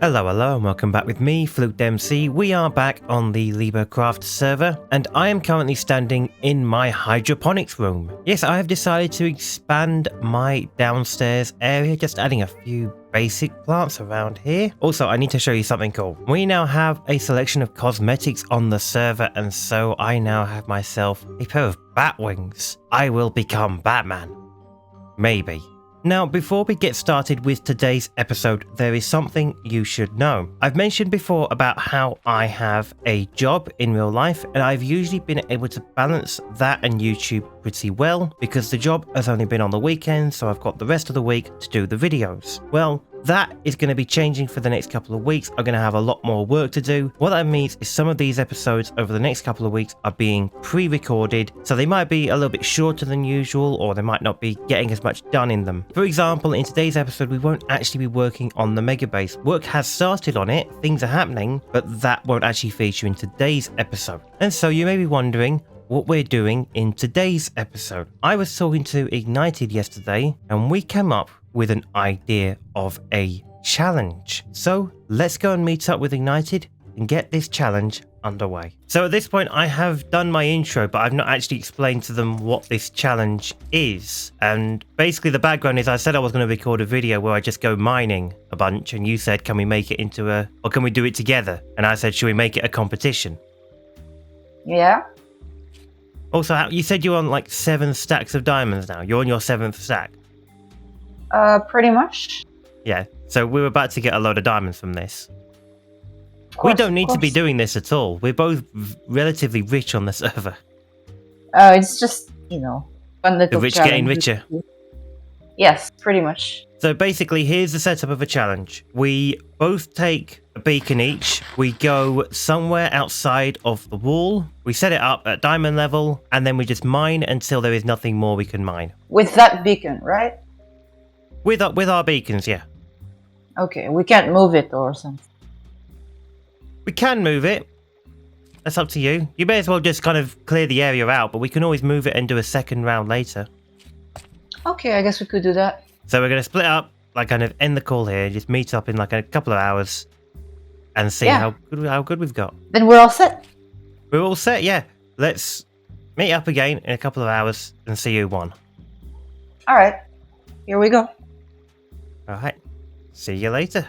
Hello and welcome back with me, fLukedMC. We are back on the LiberCraft server and I am currently standing in my hydroponics room. Yes, I have decided to expand my downstairs area, just adding a few basic plants around here. Also, I need to show you something cool. We now have a selection of cosmetics on the server, and so I now have myself a pair of bat wings. I will become Batman. Maybe. Now, before we get started with today's episode, there is something you should know. I've mentioned before about how I have a job in real life, and I've usually been able to balance that and YouTube pretty well because the job has only been on the weekends, so I've got the rest of the week to do the videos. Well, that is going to be changing for the next couple of weeks. I'm going to have a lot more work to do. What that means is some of these episodes over the next couple of weeks are being pre-recorded, so they might be a little bit shorter than usual, or they might not be getting as much done in them. For example, in today's episode, we won't actually be working on the mega base. Work has started on it, things are happening, but that won't actually feature in today's episode. And so you may be wondering what we're doing in today's episode. I was talking to Ignited yesterday, and we came up with an idea of a challenge. So let's go and meet up with Ignited and get this challenge underway. So at this point I have done my intro, but I've not actually explained to them what this challenge is. And basically the background is I said I was going to record a video where I just go mining a bunch, and you said, can we make it into or can we do it together? And I said, should we make it a competition? Yeah. Also, you said you're on like 7 stacks of diamonds now. You're on your 7th stack. Pretty much. Yeah, so we're about to get a load of diamonds from this. We don't need to be doing this at all. We're both relatively rich on the server. It's just, fun little The rich getting richer. Yes, pretty much. So basically, here's the setup of a challenge. We both take a beacon each. We go somewhere outside of the wall. We set it up at diamond level, and then we just mine until there is nothing more we can mine. With that beacon, right? With our beacons, yeah. Okay, we can't move it or something. We can move it. That's up to you. You may as well just kind of clear the area out, but we can always move it and do a second round later. Okay, I guess we could do that. So we're going to split up, like kind of end the call here, just meet up in like a couple of hours and see how good we've got. Then we're all set. We're all set, yeah. Let's meet up again in a couple of hours and see who won. All right, here we go. All right, see you later.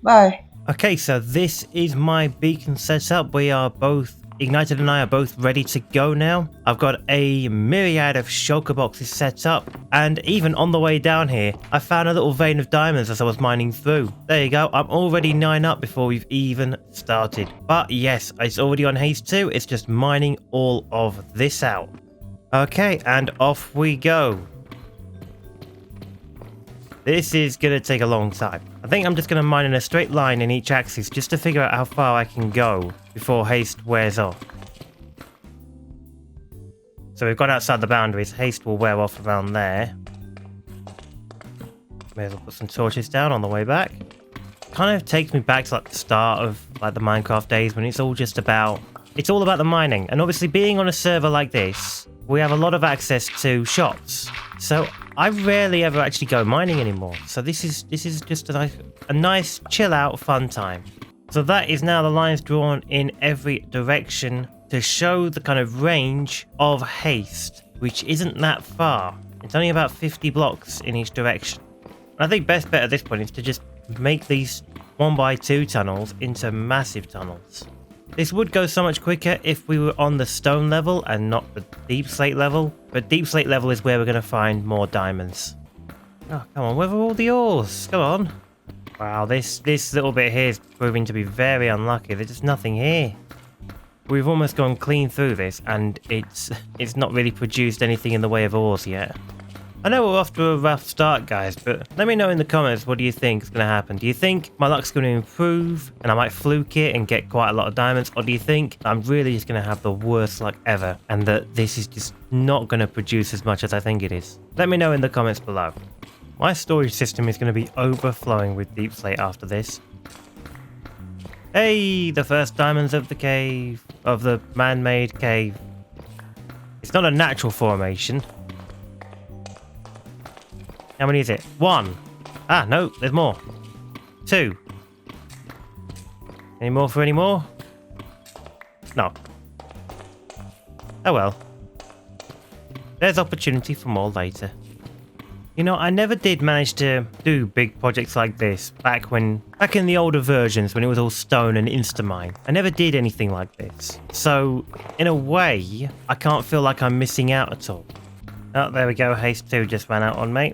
Bye. Okay, so this is my beacon setup. We are both, Ignited and I are both ready to go now. I've got a myriad of shulker boxes set up, and even on the way down here, I found a little vein of diamonds as I was mining through. There you go, I'm already 9 up before we've even started. But yes, it's already on haste 2, it's just mining all of this out. Okay, and off we go. This is going to take a long time. I think I'm just going to mine in a straight line in each axis just to figure out how far I can go before haste wears off. So we've gone outside the boundaries. Haste will wear off around there. May as well put some torches down on the way back. Kind of takes me back to like the start of like the Minecraft days when it's all about the mining. And obviously being on a server like this, we have a lot of access to shops. So I rarely ever actually go mining anymore. So this is just a nice chill out fun time. So that is now the lines drawn in every direction to show the kind of range of haste, which isn't that far. It's only about 50 blocks in each direction. And I think best bet at this point is to just make these 1x2 tunnels into massive tunnels. This would go so much quicker if we were on the stone level and not the deep slate level. But deep slate level is where we're going to find more diamonds. Oh, come on, where are all the ores? Come on. Wow, this little bit here is proving to be very unlucky. There's just nothing here. We've almost gone clean through this, and it's not really produced anything in the way of ores yet. I know we're off to a rough start, guys, but let me know in the comments what do you think is going to happen. Do you think my luck's going to improve and I might fluke it and get quite a lot of diamonds? Or do you think I'm really just going to have the worst luck ever and that this is just not going to produce as much as I think it is? Let me know in the comments below. My storage system is going to be overflowing with deep slate after this. Hey, the first diamonds of the cave, of the man-made cave. It's not a natural formation. How many is it? 1. Ah, no, there's more. 2. Any more for any more? No. Oh well. There's opportunity for more later. You know, I never did manage to do big projects like this back in the older versions when it was all stone and Instamine. I never did anything like this. So, in a way, I can't feel like I'm missing out at all. Oh, there we go. Haste 2 just ran out on me.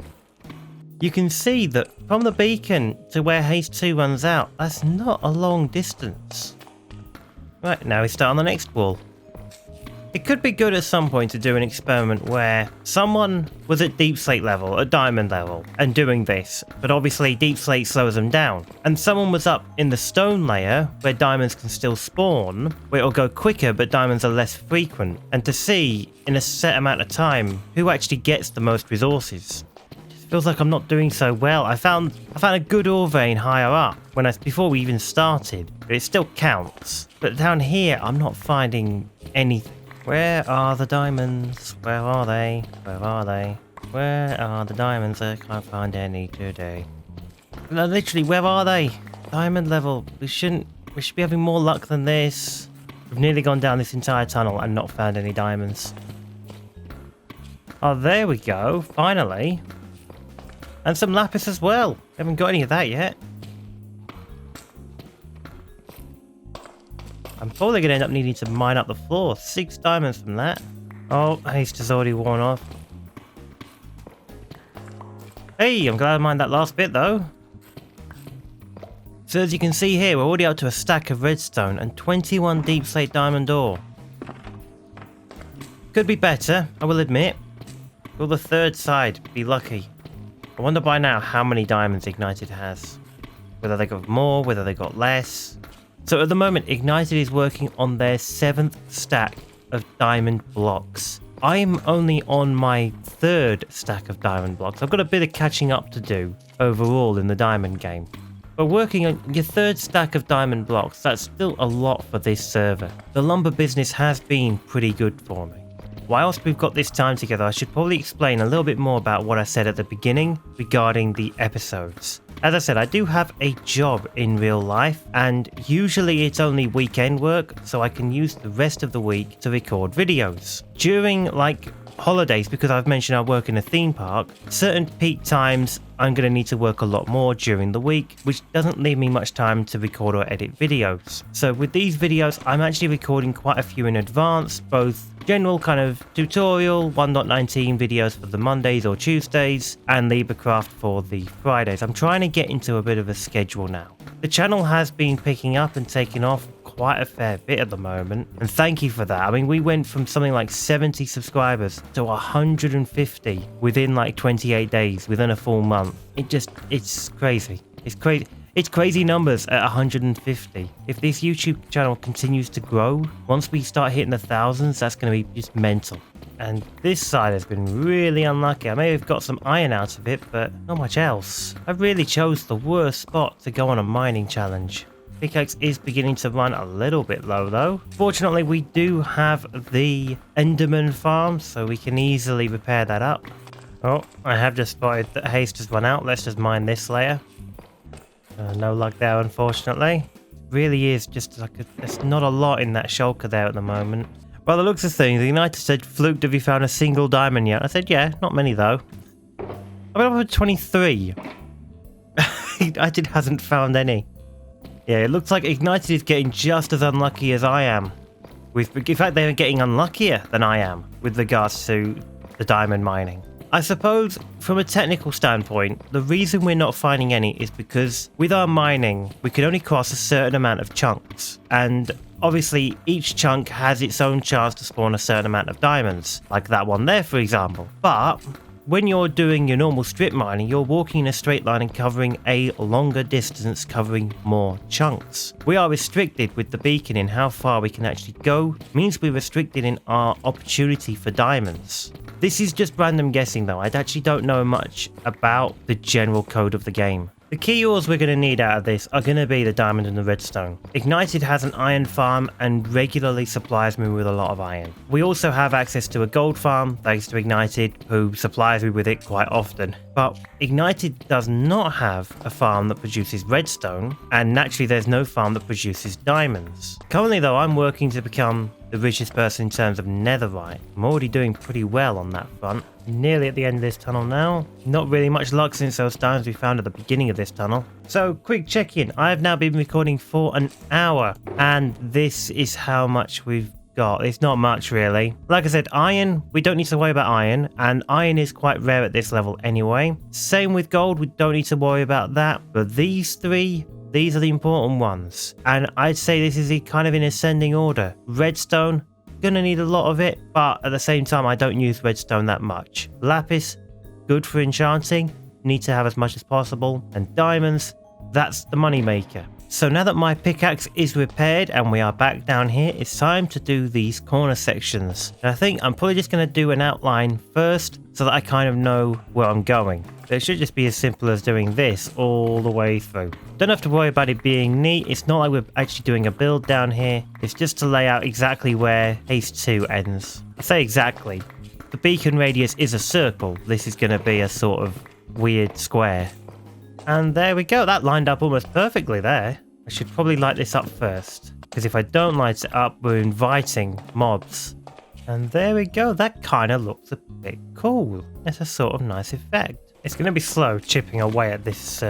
You can see that from the beacon to where Haste 2 runs out, that's not a long distance. Right, now we start on the next wall. It could be good at some point to do an experiment where someone was at Deep Slate level, at Diamond level, and doing this, but obviously Deep Slate slows them down. And someone was up in the Stone layer, where diamonds can still spawn, where it'll go quicker but diamonds are less frequent, and to see, in a set amount of time, who actually gets the most resources. Feels like I'm not doing so well. I found a good ore vein higher up before we even started, but it still counts. But down here, I'm not finding anything. Where are the diamonds? Where are they? Where are they? Where are the diamonds? I can't find any today. No, literally, where are they? Diamond level. We should be having more luck than this. We've nearly gone down this entire tunnel and not found any diamonds. Oh, there we go. Finally. And some lapis as well. Haven't got any of that yet. I'm probably going to end up needing to mine up the floor. 6 diamonds from that. Oh, haste has already worn off. Hey, I'm glad I mined that last bit though. So as you can see here, we're already up to a stack of redstone and 21 deep slate diamond ore. Could be better, I will admit. Will the third side be lucky? I wonder by now how many diamonds Ignited has. Whether they got more, whether they got less. So at the moment, Ignited is working on their 7th stack of diamond blocks. I'm only on my 3rd stack of diamond blocks. I've got a bit of catching up to do overall in the diamond game. But working on your 3rd stack of diamond blocks, that's still a lot for this server. The lumber business has been pretty good for me. Whilst we've got this time together, I should probably explain a little bit more about what I said at the beginning regarding the episodes. As I said, I do have a job in real life, and usually it's only weekend work, so I can use the rest of the week to record videos. During, holidays, because I've mentioned I work in a theme park, certain peak times I'm going to need to work a lot more during the week, which doesn't leave me much time to record or edit videos. So with these videos, I'm actually recording quite a few in advance, both general kind of tutorial 1.19 videos for the Mondays or Tuesdays, and LiberCraft for the Fridays. I'm trying to get into a bit of a schedule now. The channel has been picking up and taking off quite a fair bit at the moment, and thank you for that. I mean, we went from something like 70 subscribers to 150 within 28 days, within a full month. It's crazy. It's crazy numbers at 150. If this YouTube channel continues to grow, once we start hitting the thousands, that's going to be just mental. And this side has been really unlucky. I may have got some iron out of it, but not much else. I really chose the worst spot to go on a mining challenge. Pickaxe is beginning to run a little bit low though. Fortunately, we do have the Enderman farm, so we can easily repair that up. Oh, I have just spotted that haste has run out. Let's just mine this layer. No luck there, unfortunately. Really is just there's not a lot in that shulker there at the moment. By the looks of things, the United said, "Fluked, have you found a single diamond yet?" I said, yeah, not many though. I've been up to 23. Ignited hasn't found any. Yeah, it looks like Ignited is getting just as unlucky as I am. In fact, they're getting unluckier than I am with regards to the diamond mining. I suppose, from a technical standpoint, the reason we're not finding any is because with our mining, we can only cross a certain amount of chunks. And obviously, each chunk has its own chance to spawn a certain amount of diamonds, like that one there, for example. But when you're doing your normal strip mining, you're walking in a straight line and covering a longer distance, covering more chunks. We are restricted with the beacon in how far we can actually go. It means we're restricted in our opportunity for diamonds. This is just random guessing though. I actually don't know much about the general code of the game. The key ores we're going to need out of this are going to be the diamond and the redstone. Ignited has an iron farm and regularly supplies me with a lot of iron. We also have access to a gold farm thanks to Ignited, who supplies me with it quite often. But Ignited does not have a farm that produces redstone, and naturally there's no farm that produces diamonds. Currently though, I'm working to become the richest person in terms of netherite. I'm already doing pretty well on that front. Nearly at the end of this tunnel now. Not really much luck since those diamonds we found at the beginning of this tunnel. So quick check-in. I have now been recording for an hour, and this is how much we've got. It's not much really. Like I said, iron, we don't need to worry about iron, and iron is quite rare at this level anyway. Same with gold, we don't need to worry about that. But these three, these are the important ones. And I'd say this is kind of in ascending order. Redstone, gonna need a lot of it, but at the same time I don't use redstone that much. Lapis, good for enchanting, need to have as much as possible. And diamonds, that's the money maker. So now that my pickaxe is repaired and we are back down here, it's time to do these corner sections. And I think I'm probably just going to do an outline first so that I kind of know where I'm going. It should just be as simple as doing this all the way through. Don't have to worry about it being neat. It's not like we're actually doing a build down here. It's just to lay out exactly where Haste 2 ends. I say exactly. The beacon radius is a circle. This is going to be a sort of weird square. And there we go, that lined up almost perfectly there. I should probably light this up first, because if I don't light it up, we're inviting mobs. And there we go, that kind of looks a bit cool. It's a sort of nice effect. It's going to be slow chipping away at this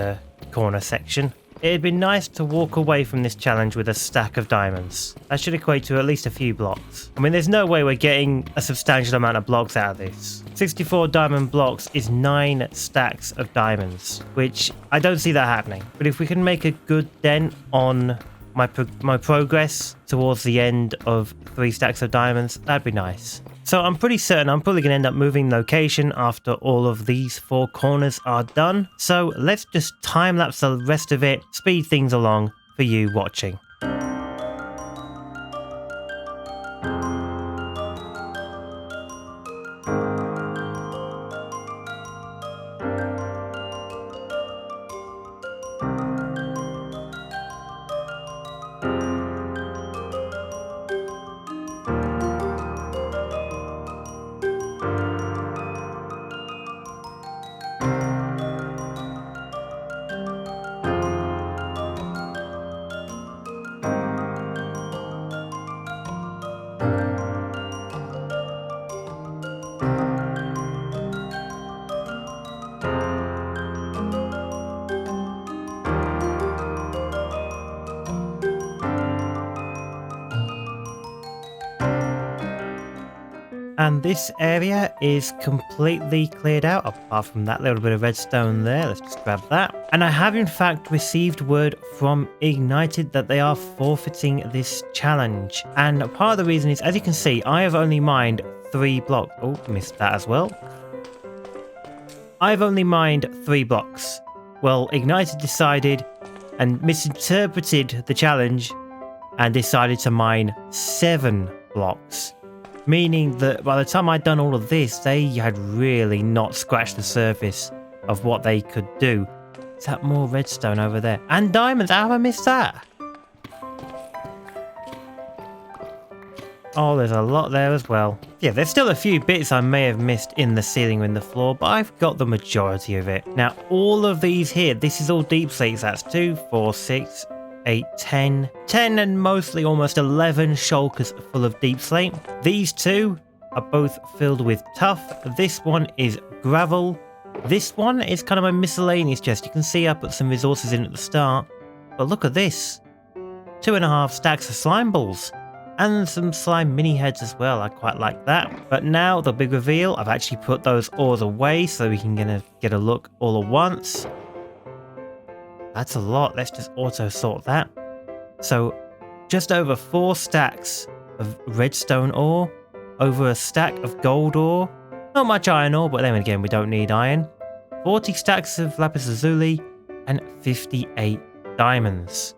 corner section. It'd be nice to walk away from this challenge with a stack of diamonds. That should equate to at least a few blocks. I mean, there's no way we're getting a substantial amount of blocks out of this. 64 diamond blocks is 9 stacks of diamonds, which I don't see that happening. But if we can make a good dent on my progress towards the end of 3 stacks of diamonds, that'd be nice. So I'm pretty certain I'm probably going to end up moving location after all of these 4 corners are done. So let's just time-lapse the rest of it, speed things along for you watching. And this area is completely cleared out, apart from that little bit of redstone there. Let's just grab that. And I have in fact received word from Ignited that they are forfeiting this challenge. And part of the reason is, as you can see, I have only mined 3 blocks. Oh, missed that as well. I've only mined 3 blocks. Well, Ignited decided and misinterpreted the challenge and decided to mine 7 blocks. Meaning that by the time I'd done all of this, they had really not scratched the surface of what they could do. Is that more redstone over there? And diamonds! How have I missed that? Oh, there's a lot there as well. Yeah, there's still a few bits I may have missed in the ceiling or in the floor, but I've got the majority of it. Now, all of these here, this is all deep slates. That's 2, 4, 6, 8, 10 and mostly almost 11 shulkers full of deep slate. These 2 are both filled with tuff. This one is gravel. This one is kind of a miscellaneous chest. You can see I put some resources in at the start, but look at this. 2.5 stacks of slime balls and some slime mini heads as well. I quite like that. But now the big reveal, I've actually put those ores away so we can get a look all at once. That's a lot. Let's just auto sort that. So just over 4 stacks of redstone ore, over a stack of gold ore, not much iron ore, but then again we don't need iron, 40 stacks of lapis lazuli, and 58 diamonds.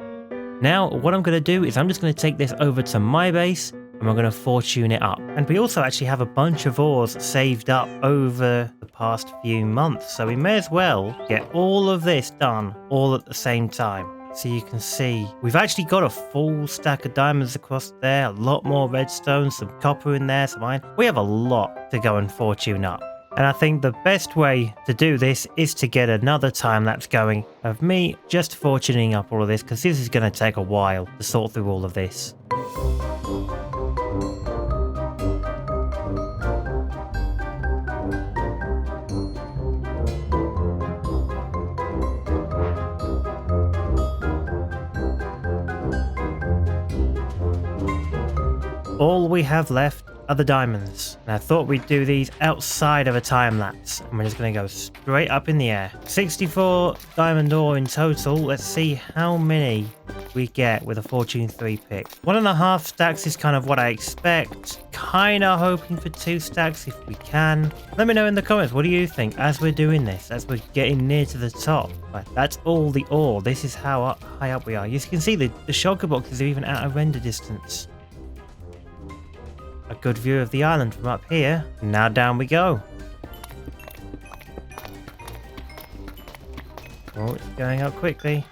Now what I'm going to do is I'm just going to take this over to my base and we're going to fortune it up. And we also actually have a bunch of ores saved up over the past few months, so we may as well get all of this done all at the same time. So you can see we've actually got a full stack of diamonds across there, a lot more redstone, some copper in there, some iron. We have a lot to go and fortune up. And I think the best way to do this is to get another time lapse going of me just fortuning up all of this, because this is going to take a while to sort through all of this. All we have left are the diamonds, and I thought we'd do these outside of a time lapse, and we're just going to go straight up in the air. 64 diamond ore in total. Let's see how many we get with a Fortune 3 pick. 1.5 stacks is kind of what I expect. Kind of hoping for 2 stacks if we can. Let me know in the comments, what do you think as we're doing this, as we're getting near to the top? Right, that's all the ore. This is how high up we are. As you can see, the shulker boxes are even out of render distance. A good view of the island from up here. Now down we go. Oh, it's going up quickly.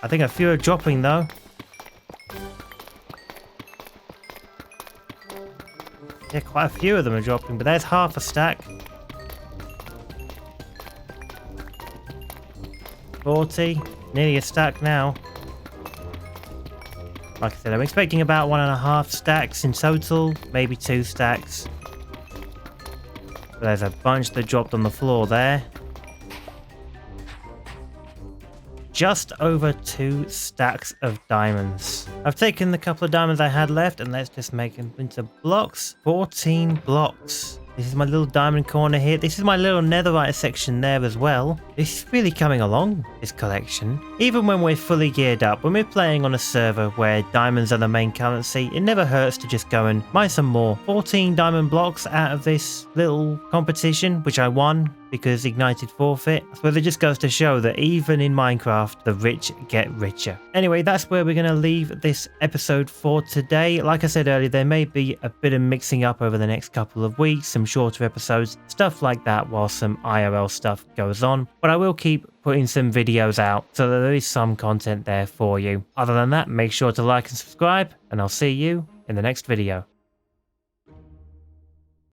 I think a few are dropping though. Yeah, quite a few of them are dropping, but there's half a stack. 40, nearly a stack now. Like I said, I'm expecting about 1.5 stacks in total, maybe 2 stacks. But there's a bunch that dropped on the floor there. Just over 2 stacks of diamonds. I've taken the couple of diamonds I had left and let's just make them into blocks. 14 blocks. This is my little diamond corner here. This is my little netherite section there as well. This is really coming along, this collection. Even when we're fully geared up, when we're playing on a server where diamonds are the main currency, it never hurts to just go and buy some more. 14 diamond blocks out of this little competition, which I won because Ignited forfeit. I suppose it just goes to show that even in Minecraft, the rich get richer. Anyway, that's where we're going to leave this episode for today. Like I said earlier, there may be a bit of mixing up over the next couple of weeks, some shorter episodes, stuff like that, while some IRL stuff goes on. But I will keep putting some videos out so that there is some content there for you. Other than that, make sure to like and subscribe, and I'll see you in the next video.